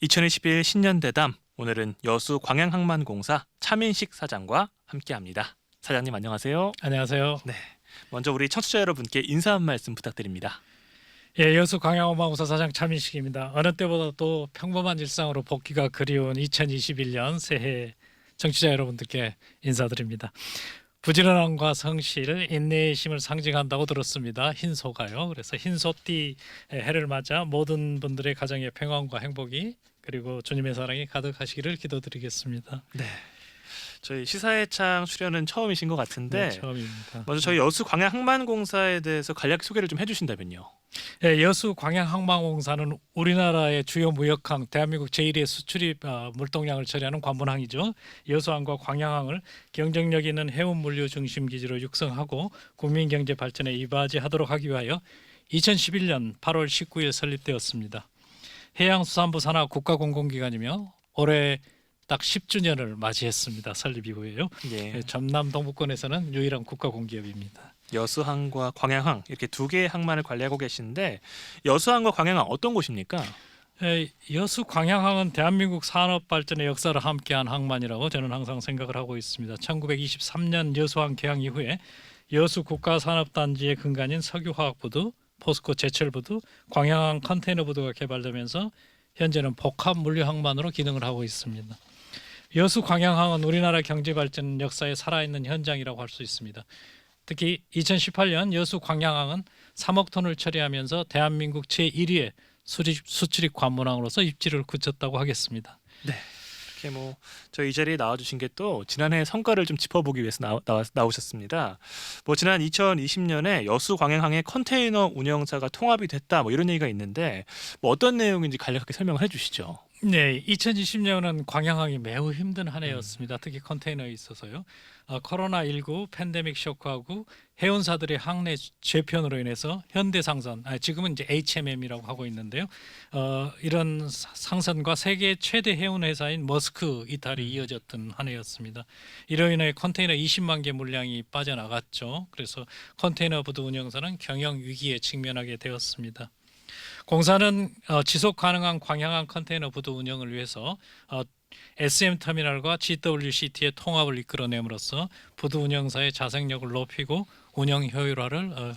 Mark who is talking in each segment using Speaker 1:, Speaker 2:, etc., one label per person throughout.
Speaker 1: (2021) 신년대담, 오늘은 여수 광양항만공사 차민식 사장과 함께합니다. 사장님 안녕하세요.
Speaker 2: 안녕하세요.
Speaker 1: 네, 먼저 우리 청취자 여러분께 인사 한 말씀 부탁드립니다.
Speaker 2: 예, 여수 광양항만공사 사장 차민식입니다. 어느 때보다도 평범한 일상으로 복귀가 그리운 2021년 새해 청취자 여러분들께 인사드립니다. 부지런함과 성실, 인내의 힘을 상징한다고 들었습니다. 흰소가요. 그래서 흰소띠 해를 맞아 모든 분들의 가정의 평안과 행복이 그리고 주님의 사랑이 가득하시기를 기도드리겠습니다.
Speaker 1: 네, 저희 시사회 창 출연은 처음이신 것 같은데
Speaker 2: 네, 처음입니다.
Speaker 1: 먼저 저희 여수 광양항만공사에 대해서 간략히 소개를 좀 해주신다면요.
Speaker 2: 예, 여수 광양항만공사는 우리나라의 주요 무역항, 대한민국 제1의 수출입 물동량을 처리하는 관문항이죠. 여수항과 광양항을 경쟁력 있는 해운 물류 중심 기지로 육성하고 국민 경제 발전에 이바지하도록 하기 위하여 2011년 8월 19일 설립되었습니다. 해양수산부 산하 국가공공기관이며 올해 딱 10주년을 맞이했습니다. 설립 이후에요.
Speaker 1: 예,
Speaker 2: 전남 동부권에서는 유일한 국가공기업입니다.
Speaker 1: 여수항과 광양항 이렇게 두 개의 항만을 관리하고 계신데 여수항과 광양항 어떤 곳입니까?
Speaker 2: 여수 광양항은 대한민국 산업 발전의 역사를 함께한 항만이라고 저는 항상 생각을 하고 있습니다. 1923년 여수항 개항 이후에 여수 국가산업단지의 근간인 석유화학부두, 포스코 제철부두, 광양항 컨테이너부두가 개발되면서 현재는 복합 물류항만으로 기능을 하고 있습니다. 여수 광양항은 우리나라 경제 발전 역사에 살아있는 현장이라고 할 수 있습니다. 특히 2018년 여수 광양항은 3억 톤을 처리하면서 대한민국 제1위의 수출입 관문항으로서 입지를 굳혔다고 하겠습니다.
Speaker 1: 네, 이렇게 저희 이 자리에 나와주신 게 또 지난해 성과를 좀 짚어보기 위해서 나오셨습니다. 지난 2020년에 여수 광양항의 컨테이너 운영사가 통합이 됐다 이런 얘기가 있는데 어떤 내용인지 간략하게 설명을 해주시죠.
Speaker 2: 네, 2020년은 광양항이 매우 힘든 한 해였습니다. 특히 컨테이너에 있어서요. 코로나19 팬데믹 쇼크하고 해운사들의 항내 재편으로 인해서 현대상선, 지금은 이제 HMM이라고 하고 있는데요. 이런 상선과 세계 최대 해운 회사인 머스크 이탈이 이어졌던 한 해였습니다. 이로 인해 컨테이너 20만 개 물량이 빠져나갔죠. 그래서 컨테이너 부두 운영사는 경영 위기에 직면하게 되었습니다. 공사는 지속 가능한 광양항 컨테이너 부두 운영을 위해서 SM터미널과 GWCT의 통합을 이끌어냄으로써 부두 운영사의 자생력을 높이고 운영 효율화를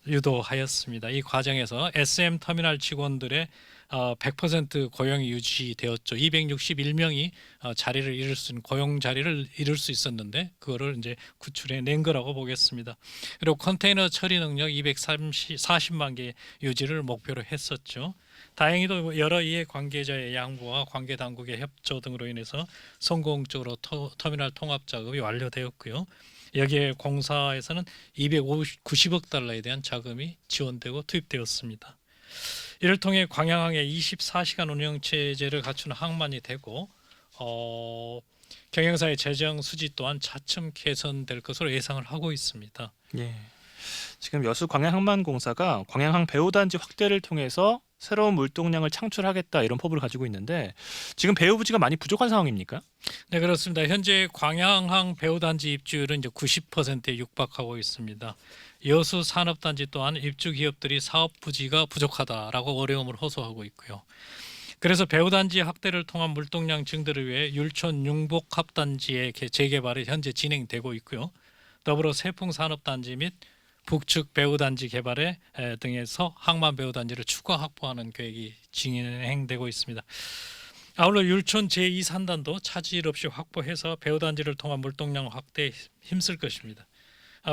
Speaker 2: 유도하였습니다. 이 과정에서 SM터미널 직원들의 100% 고용이 유지되었죠. 261명이 자리를 잃을 수 있는 고용 자리를 잃을 수 있었는데 그거를 이제 구출해 낸 거라고 보겠습니다. 그리고 컨테이너 처리 능력 240만 개 유지를 목표로 했었죠. 다행히도 여러 이해 관계자의 양보와 관계 당국의 협조 등으로 인해서 성공적으로 터미널 통합 작업이 완료되었고요. 여기에 공사에서는 290억 달러에 대한 자금이 지원되고 투입되었습니다. 이를 통해 광양항의 24시간 운영 체제를 갖춘 항만이 되고 경영사의 재정 수지 또한 차츰 개선될 것으로 예상을 하고 있습니다.
Speaker 1: 예, 지금 여수 광양항만공사가 광양항 배후단지 확대를 통해서 새로운 물동량을 창출하겠다 이런 포부를 가지고 있는데 지금 배후 부지가 많이 부족한 상황입니까?
Speaker 2: 네, 그렇습니다. 현재 광양항 배후단지 입주율은 이제 90%에 육박하고 있습니다. 여수 산업단지 또한 입주 기업들이 사업 부지가 부족하다라고 어려움을 호소하고 있고요. 그래서 배후단지 확대를 통한 물동량 증대를 위해 율촌 융복합단지의 재개발이 현재 진행되고 있고요. 더불어 세풍산업단지 및 북측 배후단지 개발에 등에서 항만 배후단지를 추가 확보하는 계획이 진행되고 있습니다. 아울러 율촌 제2산단도 차질 없이 확보해서 배후단지를 통한 물동량 확대에 힘쓸 것입니다.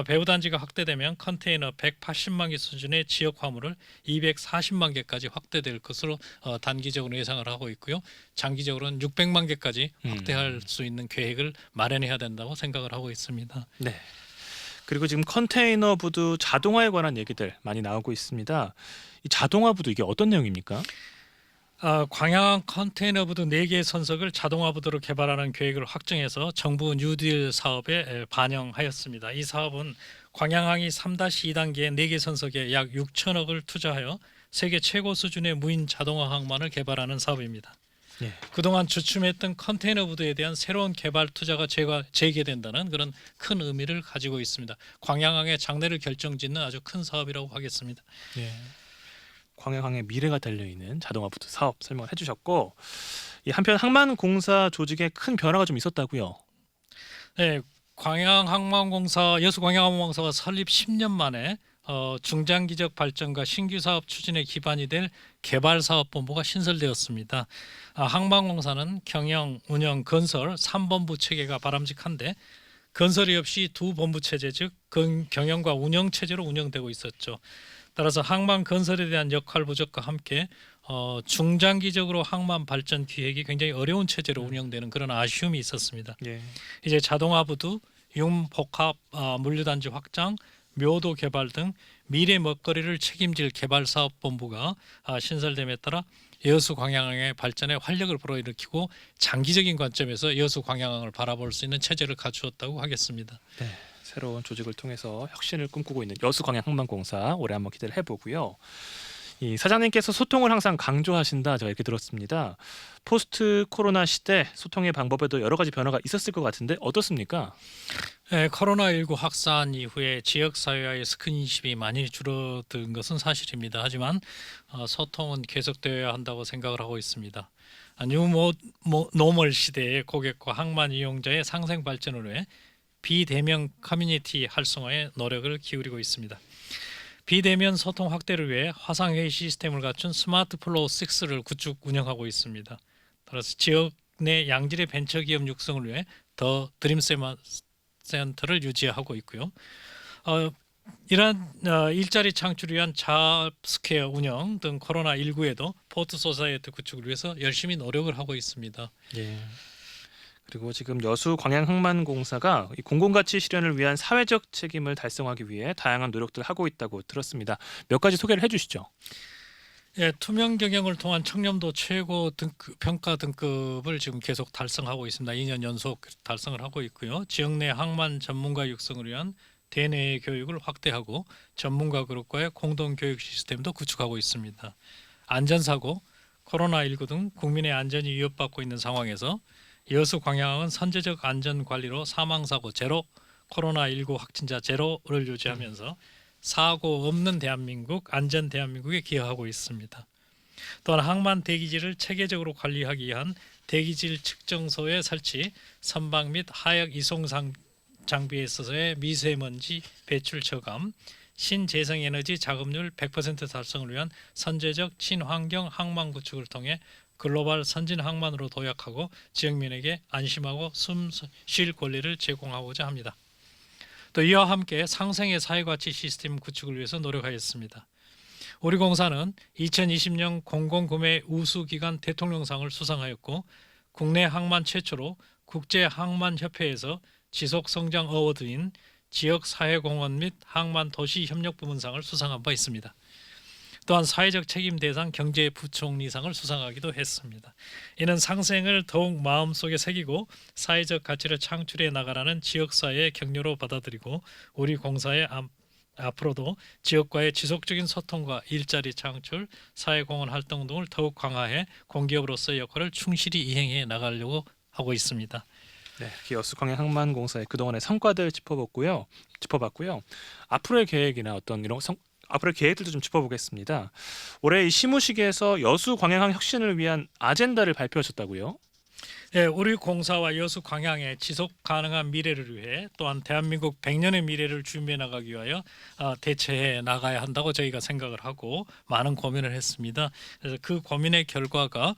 Speaker 2: 배후단지가 확대되면 컨테이너 180만 개 수준의 지역 화물을 240만 개까지 확대될 것으로 단기적으로 예상을 하고 있고요. 장기적으로는 600만 개까지 확대할 수 있는 계획을 마련해야 된다고 생각을 하고 있습니다.
Speaker 1: 네. 그리고 지금 컨테이너 부두 자동화에 관한 얘기들 많이 나오고 있습니다. 이 자동화 부두 이게 어떤 내용입니까?
Speaker 2: 광양항 컨테이너 부두 4개 선석을 자동화 부두로 개발하는 계획을 확정해서 정부 뉴딜 사업에 반영하였습니다. 이 사업은 광양항이 3-2단계의 4개 선석에 약 6천억을 투자하여 세계 최고 수준의 무인 자동화 항만을 개발하는 사업입니다.
Speaker 1: 예.
Speaker 2: 그동안 주춤했던 컨테이너 부두에 대한 새로운 개발 투자가 재개된다는 그런 큰 의미를 가지고 있습니다. 광양항의 장래를 결정짓는 아주 큰 사업이라고 하겠습니다.
Speaker 1: 예. 광양항의 미래가 달려있는 자동화 부두 사업 설명을 해주셨고, 이 한편 항만공사 조직에 큰 변화가 좀 있었다고요.
Speaker 2: 네, 광양항만공사 여수광양항만공사가 설립 10년 만에 중장기적 발전과 신규 사업 추진의 기반이 될 개발사업본부가 신설되었습니다. 항만공사는 경영, 운영, 건설 3본부 체계가 바람직한데 건설이 없이 두 본부 체제 즉 경영과 운영 체제로 운영되고 있었죠. 따라서 항만 건설에 대한 역할 부족과 함께 중장기적으로 항만 발전 기획이 굉장히 어려운 체제로 운영되는 그런 아쉬움이 있었습니다.
Speaker 1: 예.
Speaker 2: 이제 자동화 부두, 융복합 물류단지 확장, 묘도 개발 등 미래 먹거리를 책임질 개발사업본부가 신설됨에 따라 여수광양항의 발전에 활력을 불어일으키고 장기적인 관점에서 여수광양항을 바라볼 수 있는 체제를 갖추었다고 하겠습니다.
Speaker 1: 네, 새로운 조직을 통해서 혁신을 꿈꾸고 있는 여수광양항만공사 올해 한번 기대를 해보고요. 이 사장님께서 소통을 항상 강조하신다 제가 이렇게 들었습니다. 포스트 코로나 시대 소통의 방법에도 여러 가지 변화가 있었을 것 같은데 어떻습니까?
Speaker 2: 네, 코로나19 확산 이후에 지역사회와의 스킨십이 많이 줄어든 것은 사실입니다. 하지만 소통은 계속되어야 한다고 생각을 하고 있습니다. 뉴 노멀 시대의 고객과 항만 이용자의 상생 발전을 위해 비대면 커뮤니티 활성화에 노력을 기울이고 있습니다. 비대면 소통 확대를 위해 화상회의 시스템을 갖춘 스마트 플로우 6를 구축 운영하고 있습니다. 따라서 지역 내 양질의 벤처기업 육성을 위해 더 드림 센터를 유지하고 있고요. 이러한 일자리 창출을 위한 잡스퀘어 운영 등 코로나19에도 포트 소사이어티 구축을 위해서 열심히 노력을 하고 있습니다.
Speaker 1: 예. 그리고 지금 여수광양항만공사가 이 공공가치 실현을 위한 사회적 책임을 달성하기 위해 다양한 노력들을 하고 있다고 들었습니다. 몇 가지 소개를 해주시죠.
Speaker 2: 예, 투명 경영을 통한 청렴도 최고 평가 등급을 지금 계속 달성하고 있습니다. 2년 연속 달성을 하고 있고요. 지역 내 항만 전문가 육성을 위한 대내 교육을 확대하고 전문가 그룹과의 공동 교육 시스템도 구축하고 있습니다. 안전사고, 코로나19 등 국민의 안전이 위협받고 있는 상황에서 여수광양항은 선제적 안전관리로 사망사고 제로, 코로나19 확진자 제로를 유지하면서 사고 없는 대한민국, 안전 대한민국에 기여하고 있습니다. 또한 항만 대기질을 체계적으로 관리하기 위한 대기질 측정소의 설치, 선박 및 하역 이송 장비에 있어서의 미세먼지 배출 저감, 신재생에너지 작업률 100% 달성을 위한 선제적 친환경 항만 구축을 통해 글로벌 선진 항만으로 도약하고 지역민에게 안심하고 숨 쉴 권리를 제공하고자 합니다. 또 이와 함께 상생의 사회가치 시스템 구축을 위해서 노력하였습니다. 우리 공사는 2020년 공공구매 우수기관 대통령상을 수상하였고 국내 항만 최초로 국제항만협회에서 지속성장 어워드인 지역사회공헌 및 항만도시협력부문상을 수상한 바 있습니다. 또한 사회적 책임 대상 경제부총리상을 수상하기도 했습니다. 이는 상생을 더욱 마음속에 새기고 사회적 가치를 창출해 나가라는 지역사회의 격려로 받아들이고 우리 공사의 앞으로도 지역과의 지속적인 소통과 일자리 창출, 사회공헌 활동 등을 더욱 강화해 공기업으로서의 역할을 충실히 이행해 나가려고 하고 있습니다.
Speaker 1: 네, 여수광양항만공사의 그동안의 성과들 짚어봤고요. 앞으로의 계획이나 어떤 이런 앞으로의 계획들도 좀 짚어보겠습니다. 올해 이 시무식에서 여수광양항 혁신을 위한 아젠다를 발표하셨다고요?
Speaker 2: 네, 우리 공사와 여수광양의 지속 가능한 미래를 위해 또한 대한민국 100년의 미래를 준비해 나가기 위하여 대처해 나가야 한다고 저희가 생각을 하고 많은 고민을 했습니다. 그래서 그 고민의 결과가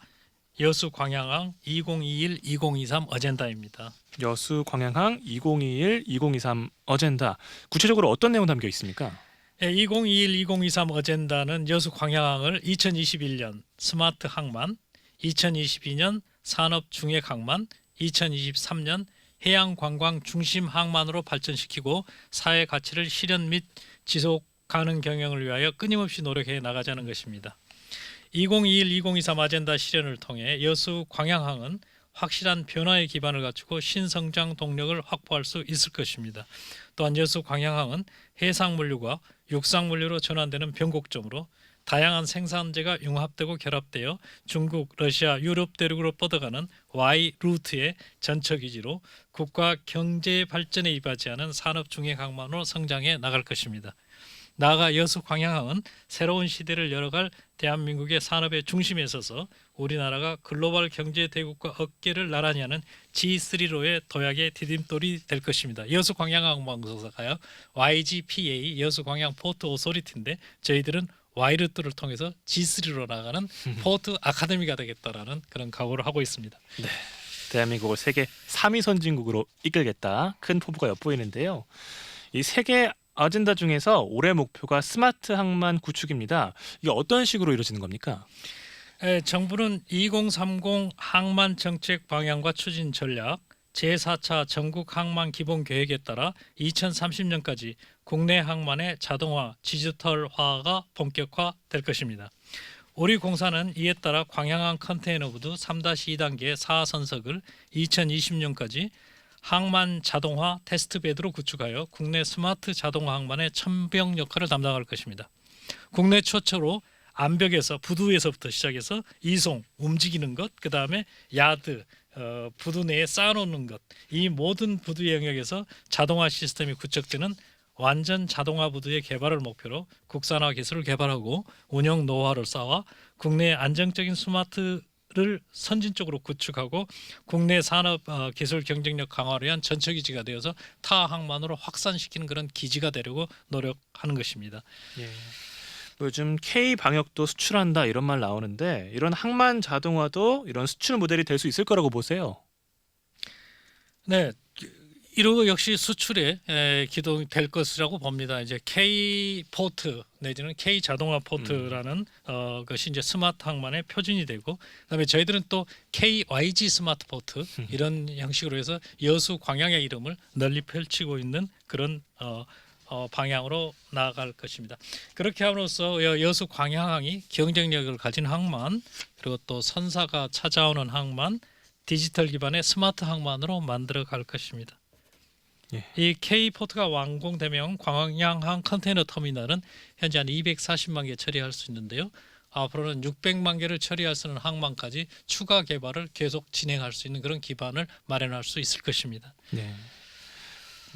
Speaker 2: 여수광양항 2021-2023 어젠다입니다.
Speaker 1: 여수광양항 2021-2023 어젠다. 구체적으로 어떤 내용 담겨 있습니까?
Speaker 2: 2021-2023 어젠다는 여수광양항을 2021년 스마트 항만, 2022년 산업 중액 항만, 2023년 해양 관광 중심 항만으로 발전시키고 사회 가치를 실현 및 지속 가능 경영을 위하여 끊임없이 노력해 나가자는 것입니다. 2021-2023 아젠다 실현을 통해 여수광양항은 확실한 변화의 기반을 갖추고 신성장 동력을 확보할 수 있을 것입니다. 또한 여수광양항은 해상물류가 육상물류로 전환되는 변곡점으로 다양한 생산재가 융합되고 결합되어 중국, 러시아, 유럽 대륙으로 뻗어가는 Y 루트의 전처기지로 국가 경제 발전에 이바지하는 산업 중핵 항만으로 성장해 나갈 것입니다. 나아가 여수 광양항은 새로운 시대를 열어갈 대한민국의 산업의 중심에 서서 우리나라가 글로벌 경제 대국과 어깨를 나란히 하는 G3로의 도약의 디딤돌이 될 것입니다. 여수 광양항 방송사가요. YGPA 여수 광양 포트 오소리티인데 저희들은 Y루트를 통해서 G3로 나가는 포트 아카데미가 되겠다라는 그런 각오를 하고 있습니다.
Speaker 1: 대한민국을 세계 3위 선진국으로 이끌겠다. 큰 포부가 엿보이는데요. 이 세계 아젠다 중에서 올해 목표가 스마트 항만 구축입니다. 이게 어떤 식으로 이루어지는 겁니까?
Speaker 2: 정부는 2030 항만 정책 방향과 추진 전략, 제4차 전국 항만 기본 계획에 따라 2030년까지 국내 항만의 자동화, 디지털화가 본격화될 것입니다. 우리 공사는 이에 따라 광양항 컨테이너부두 3-2단계 4선석을 2020년까지 항만 자동화 테스트베드로 구축하여 국내 스마트 자동화 항만의 천병 역할을 담당할 것입니다. 국내 최초로 암벽에서 부두에서부터 시작해서 이송, 움직이는 것, 그 다음에 야드, 부두 내에 쌓아놓는 것, 이 모든 부두 영역에서 자동화 시스템이 구축되는 완전 자동화 부두의 개발을 목표로 국산화 기술을 개발하고 운영 노하우를 쌓아 국내 안정적인 스마트를 선진적으로 구축하고 국내 산업 기술 경쟁력 강화를 위한 전처기지가 되어서 타 항만으로 확산시키는 그런 기지가 되려고 노력하는 것입니다.
Speaker 1: 예. 요즘 K 방역도 수출한다 이런 말 나오는데 이런 항만 자동화도 이런 수출 모델이 될 수 있을 거라고 보세요.
Speaker 2: 네, 이로 역시 수출에 기동될 것이라고 봅니다. 이제 K 포트 내지는 K 자동화 포트라는 것이 이제 스마트 항만의 표준이 되고, 그다음에 저희들은 또 KYG 스마트 포트 이런 형식으로 해서 여수 광양의 이름을 널리 펼치고 있는 그런 방향으로 나아갈 것입니다. 그렇게 함으로써 여수 광양항이 경쟁력을 가진 항만, 그리고 또 선사가 찾아오는 항만, 디지털 기반의 스마트 항만으로 만들어 갈 것입니다.
Speaker 1: 예.
Speaker 2: 이 K포트가 완공되면 광양항 컨테이너 터미널은 현재 한 240만 개 처리할 수 있는데요. 앞으로는 600만 개를 처리할 수 있는 항만까지 추가 개발을 계속 진행할 수 있는 그런 기반을 마련할 수 있을 것입니다.
Speaker 1: 네.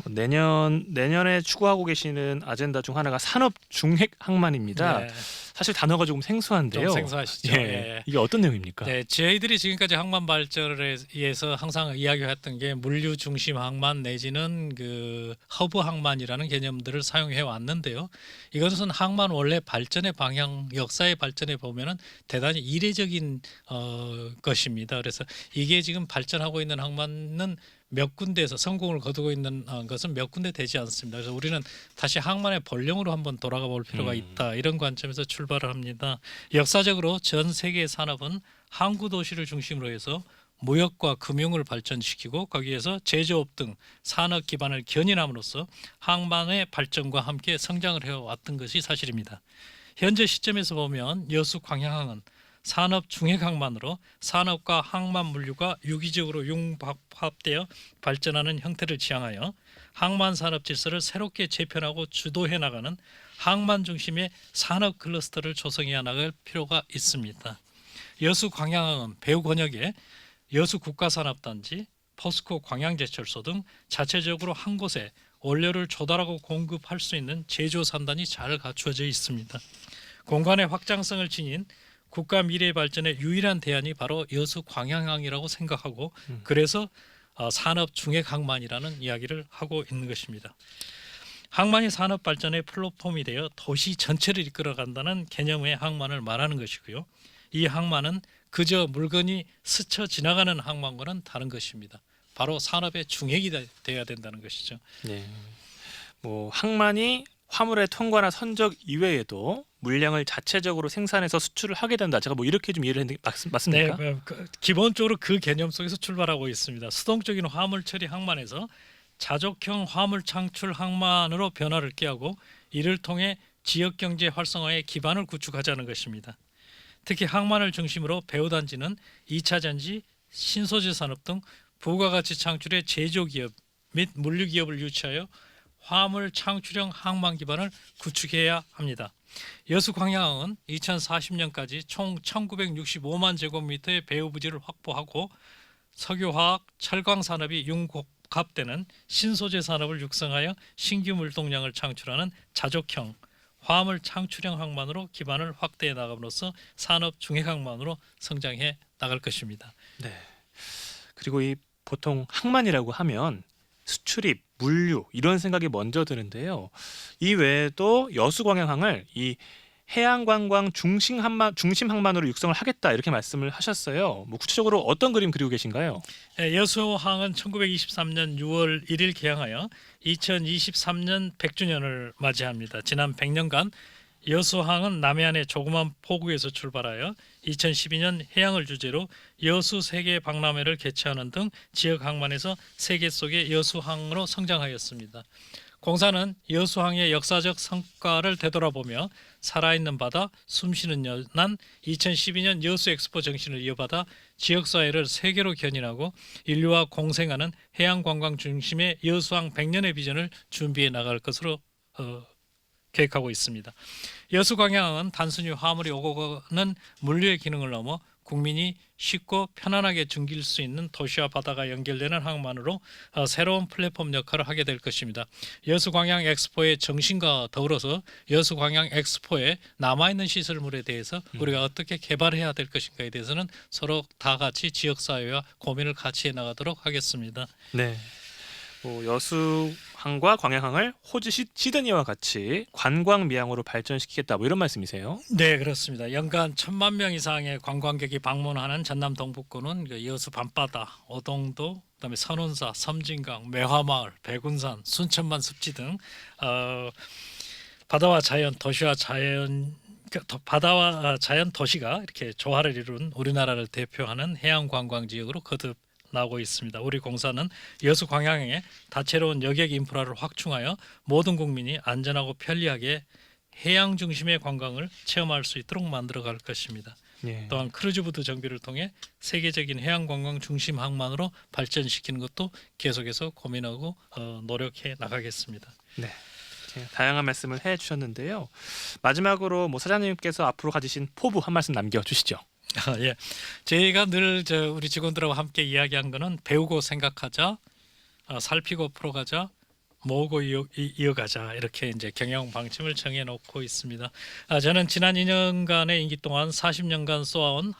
Speaker 1: 내년에 추구하고 계시는 아젠다 중 하나가 산업 중핵 항만입니다.
Speaker 2: 네.
Speaker 1: 사실 단어가 조금 생소한데요.
Speaker 2: 좀 생소하시죠?
Speaker 1: 예.
Speaker 2: 예.
Speaker 1: 이게 어떤 내용입니까?
Speaker 2: 네, 저희들이 지금까지 항만 발전에 의해서 항상 이야기했던 게 물류 중심 항만 내지는 그 허브 항만이라는 개념들을 사용해 왔는데요. 이것은 항만 원래 발전의 방향, 역사의 발전에 보면은 대단히 이례적인 것입니다. 그래서 이게 지금 발전하고 있는 항만은 몇 군데에서 성공을 거두고 있는 것은 몇 군데 되지 않습니다. 그래서 우리는 다시 항만의 본령으로 한번 돌아가 볼 필요가 있다. 이런 관점에서 출발을 합니다. 역사적으로 전 세계 산업은 항구 도시를 중심으로 해서 무역과 금융을 발전시키고 거기에서 제조업 등 산업 기반을 견인함으로써 항만의 발전과 함께 성장을 해왔던 것이 사실입니다. 현재 시점에서 보면 여수 광양항은 산업 중핵 항만으로 산업과 항만 물류가 유기적으로 융합되어 발전하는 형태를 지향하여 항만 산업 질서를 새롭게 재편하고 주도해 나가는 항만 중심의 산업 클러스터를 조성해 나갈 필요가 있습니다. 여수 광양항은 배후 권역에 여수 국가산업단지, 포스코 광양제철소 등 자체적으로 한 곳에 원료를 조달하고 공급할 수 있는 제조 산단이 잘 갖추어져 있습니다. 공간의 확장성을 지닌 국가 미래 발전의 유일한 대안이 바로 여수 광양항이라고 생각하고 그래서 산업 중핵 항만이라는 이야기를 하고 있는 것입니다. 항만이 산업 발전의 플랫폼이 되어 도시 전체를 이끌어간다는 개념의 항만을 말하는 것이고요. 이 항만은 그저 물건이 스쳐 지나가는 항만과는 다른 것입니다. 바로 산업의 중핵이 되어야 된다는 것이죠.
Speaker 1: 네. 항만이 화물의 통과나 선적 이외에도 물량을 자체적으로 생산해서 수출을 하게 된다. 제가 이렇게 좀 이해를 했는데 맞습니까?
Speaker 2: 네, 기본적으로 그 개념 속에서 출발하고 있습니다. 수동적인 화물 처리 항만에서 자족형 화물 창출 항만으로 변화를 꾀하고 이를 통해 지역 경제 활성화의 기반을 구축하자는 것입니다. 특히 항만을 중심으로 배후단지는 2차 전지, 신소재 산업 등 부가가치 창출의 제조기업 및 물류기업을 유치하여 화물 창출형 항만 기반을 구축해야 합니다. 여수 광양항은 2040년까지 총 1965만 제곱미터의 배후 부지를 확보하고 석유화학, 철강 산업이 융합되는 신소재 산업을 육성하여 신규 물동량을 창출하는 자족형 화물 창출형 항만으로 기반을 확대해 나감으로써 산업 중핵 항만으로 성장해 나갈 것입니다.
Speaker 1: 네. 그리고 이 보통 항만이라고 하면 수출입, 물류 이런 생각이 먼저 드는데요. 이 외에도 여수광양항을 이 해양관광 중심 항만으로 육성을 하겠다 이렇게 말씀을 하셨어요. 뭐 구체적으로 어떤 그림 그리고 계신가요?
Speaker 2: 여수항은 1923년 6월 1일 개항하여 2023년 100주년을 맞이합니다. 지난 100년간 여수항은 남해안의 조그만 포구에서 출발하여 2012년 해양을 주제로 여수 세계 박람회를 개최하는 등 지역 항만에서 세계 속의 여수항으로 성장하였습니다. 공사는 여수항의 역사적 성과를 되돌아보며 살아있는 바다, 숨쉬는 연안, 2012년 여수 엑스포 정신을 이어받아 지역사회를 세계로 견인하고 인류와 공생하는 해양관광 중심의 여수항 100년의 비전을 준비해 나갈 것으로 계획하고 있습니다. 여수광양은 단순히 화물이 오고 가는 물류의 기능을 넘어 국민이 쉽고 편안하게 즐길 수 있는 도시와 바다가 연결되는 항만으로 새로운 플랫폼 역할을 하게 될 것입니다. 여수광양 엑스포의 정신과 더불어서 여수광양 엑스포에 남아있는 시설물에 대해서 우리가 어떻게 개발해야 될 것인가에 대해서는 서로 다 같이 지역사회와 고민을 같이 해나가도록 하겠습니다.
Speaker 1: 네. 여수항과 광양항을 호주 시드니와 같이 관광 미항으로 발전시키겠다 뭐 이런 말씀이세요?
Speaker 2: 네, 그렇습니다. 연간 1,000만 명 이상의 관광객이 방문하는 전남 동북권은 여수 밤바다, 오동도, 그다음에 선운사, 섬진강, 매화마을, 백운산, 순천만 습지 등 바다와 자연 도시가 이렇게 조화를 이룬 우리나라를 대표하는 해양 관광 지역으로 거듭 나오고 있습니다. 우리 공사는 여수 광양에 다채로운 여객 인프라를 확충하여 모든 국민이 안전하고 편리하게 해양 중심의 관광을 체험할 수 있도록 만들어갈 것입니다.
Speaker 1: 예.
Speaker 2: 또한 크루즈보트 정비를 통해 세계적인 해양 관광 중심 항만으로 발전시키는 것도 계속해서 고민하고 노력해 나가겠습니다.
Speaker 1: 네. 다양한 말씀을 해주셨는데요. 마지막으로 사장님께서 앞으로 가지신 포부 한 말씀 남겨주시죠.
Speaker 2: 예, 저희가 늘 우리 직원들하고 함께 이야기한 거는 배우고 생각하자, 살피고 풀어가자, 모으고 이어가자 이렇게 이제 경영 방침을 정해놓고 있습니다. 저는 지난 2년간의 임기 동안 40년간 쏘아온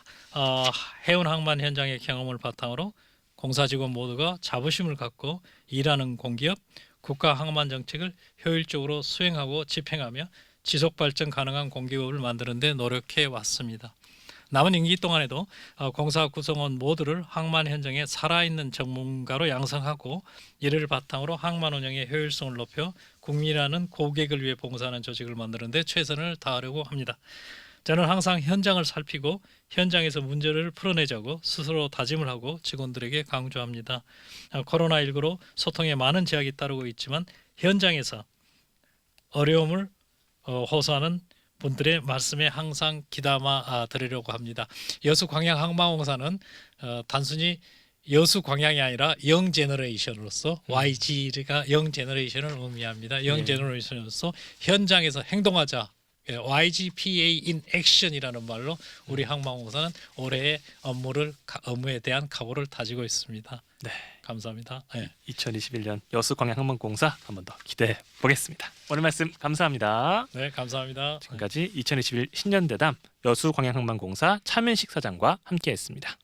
Speaker 2: 해운 항만 현장의 경험을 바탕으로 공사 직원 모두가 자부심을 갖고 일하는 공기업, 국가 항만 정책을 효율적으로 수행하고 집행하며 지속 발전 가능한 공기업을 만드는 데 노력해 왔습니다. 남은 임기 동안에도 공사 구성원 모두를 항만 현장에 살아있는 전문가로 양성하고 이를 바탕으로 항만 운영의 효율성을 높여 국민이라는 고객을 위해 봉사하는 조직을 만드는 데 최선을 다하려고 합니다. 저는 항상 현장을 살피고 현장에서 문제를 풀어내자고 스스로 다짐을 하고 직원들에게 강조합니다. 코로나19로 소통에 많은 제약이 따르고 있지만 현장에서 어려움을 호소하는 분들의 말씀에 항상 귀담아 드리려고 합니다. 여수 광양 항만공사는 단순히 여수 광양이 아니라 영 제너레이션으로서 YG가 영 제너레이션을 의미합니다. 영 제너레이션으로서 현장에서 행동하자. YGPA in action이라는 말로 우리 항만공사는 올해의 업무에 대한 각오를 다지고 있습니다.
Speaker 1: 네.
Speaker 2: 감사합니다. 네.
Speaker 1: 2021년 여수광양항만공사 한번 더 기대해 보겠습니다. 오늘 말씀 감사합니다.
Speaker 2: 네, 감사합니다.
Speaker 1: 지금까지 2021 신년대담 여수광양항만공사 차민식 사장과 함께했습니다.